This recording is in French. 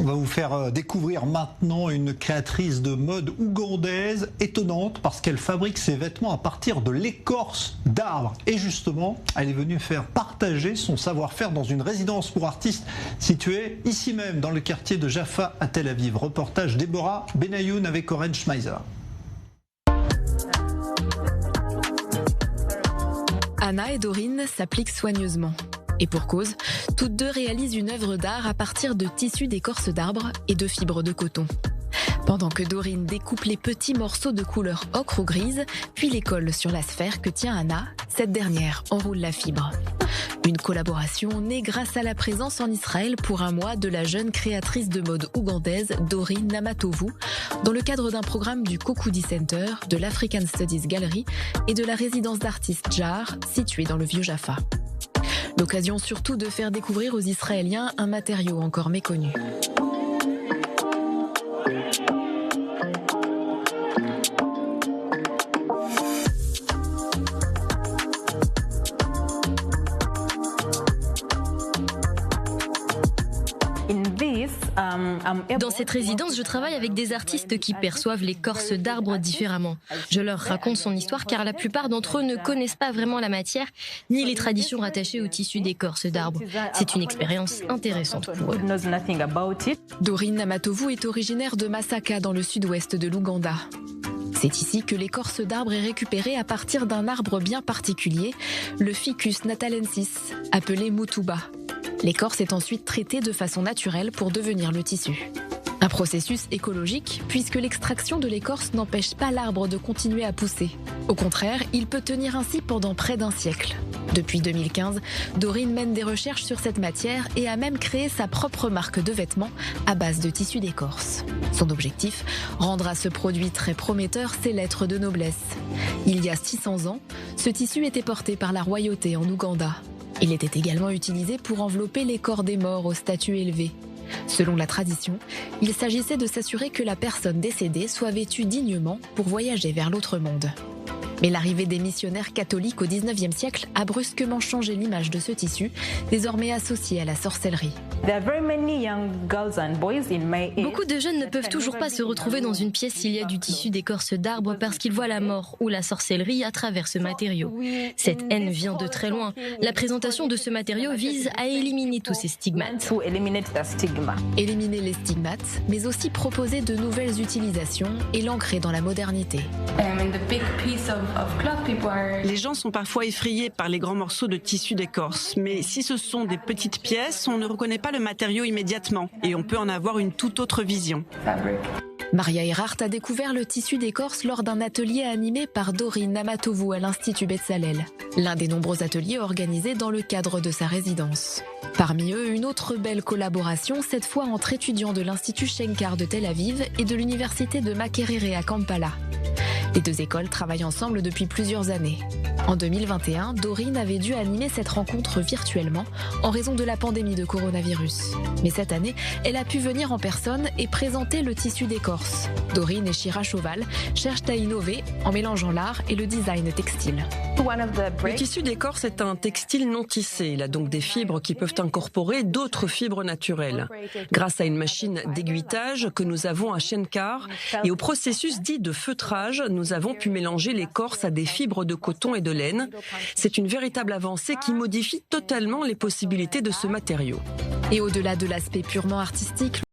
On va vous faire découvrir maintenant une créatrice de mode ougandaise étonnante parce qu'elle fabrique ses vêtements à partir de l'écorce d'arbres. Et justement, elle est venue faire partager son savoir-faire dans une résidence pour artistes située ici même dans le quartier de Jaffa à Tel Aviv. Reportage Déborah Benayoun avec Oren Schmeiser. Anna et Dorine s'appliquent soigneusement. Et pour cause, toutes deux réalisent une œuvre d'art à partir de tissus d'écorce d'arbres et de fibres de coton. Pendant que Dorine découpe les petits morceaux de couleur ocre ou grise, puis les colle sur la sphère que tient Anna, cette dernière enroule la fibre. Une collaboration née grâce à la présence en Israël pour un mois de la jeune créatrice de mode ougandaise Dorine Namatovu, dans le cadre d'un programme du Kokudi Center, de l'African Studies Gallery et de la résidence d'artistes Jar, située dans le Vieux Jaffa. L'occasion surtout de faire découvrir aux Israéliens un matériau encore méconnu. Dans cette résidence, je travaille avec des artistes qui perçoivent l'écorce d'arbres différemment. Je leur raconte son histoire car la plupart d'entre eux ne connaissent pas vraiment la matière ni les traditions rattachées au tissu d'écorce d'arbres. C'est une expérience intéressante pour eux. Dorine Namatovu est originaire de Masaka dans le sud-ouest de l'Ouganda. C'est ici que l'écorce d'arbre est récupérée à partir d'un arbre bien particulier, le Ficus natalensis, appelé mutuba. L'écorce est ensuite traitée de façon naturelle pour devenir le tissu. Un processus écologique, puisque l'extraction de l'écorce n'empêche pas l'arbre de continuer à pousser. Au contraire, il peut tenir ainsi pendant près d'un siècle. Depuis 2015, Dorine mène des recherches sur cette matière et a même créé sa propre marque de vêtements à base de tissu d'écorce. Son objectif, rendre à ce produit très prometteur ses lettres de noblesse. Il y a 600 ans, ce tissu était porté par la royauté en Ouganda. Il était également utilisé pour envelopper les corps des morts au statut élevé. Selon la tradition, il s'agissait de s'assurer que la personne décédée soit vêtue dignement pour voyager vers l'autre monde. Mais l'arrivée des missionnaires catholiques au XIXe siècle a brusquement changé l'image de ce tissu, désormais associé à la sorcellerie. Beaucoup de jeunes ne peuvent toujours pas se retrouver dans une pièce s'il y a du tissu d'écorce d'arbre parce qu'ils voient la mort ou la sorcellerie à travers ce matériau. Cette haine vient de très loin. La présentation de ce matériau vise à éliminer tous ces stigmates. Éliminer les stigmates, mais aussi proposer de nouvelles utilisations et l'ancrer dans la modernité. Les gens sont parfois effrayés par les grands morceaux de tissu d'écorce, mais si ce sont des petites pièces, on ne reconnaît pas le matériau immédiatement et on peut en avoir une toute autre vision. Maria Erhardt a découvert le tissu d'écorce lors d'un atelier animé par Dorine Namatovu à l'Institut Bezalel, l'un des nombreux ateliers organisés dans le cadre de sa résidence. Parmi eux, une autre belle collaboration, cette fois entre étudiants de l'Institut Shenkar de Tel Aviv et de l'Université de Makerere à Kampala. Les deux écoles travaillent ensemble depuis plusieurs années. En 2021, Dorine avait dû animer cette rencontre virtuellement en raison de la pandémie de coronavirus. Mais cette année, elle a pu venir en personne et présenter le tissu d'écorce. Dorine et Shira Choval cherchent à innover en mélangeant l'art et le design textile. Le tissu d'écorce est un textile non tissé. Il a donc des fibres qui peuvent incorporer d'autres fibres naturelles. Grâce à une machine d'aiguittage que nous avons à Shenkar et au processus dit de feutrage, nous avons pu mélanger l'écorce à des fibres de coton et de laine. C'est une véritable avancée qui modifie totalement les possibilités de ce matériau. Et au-delà de l'aspect purement artistique,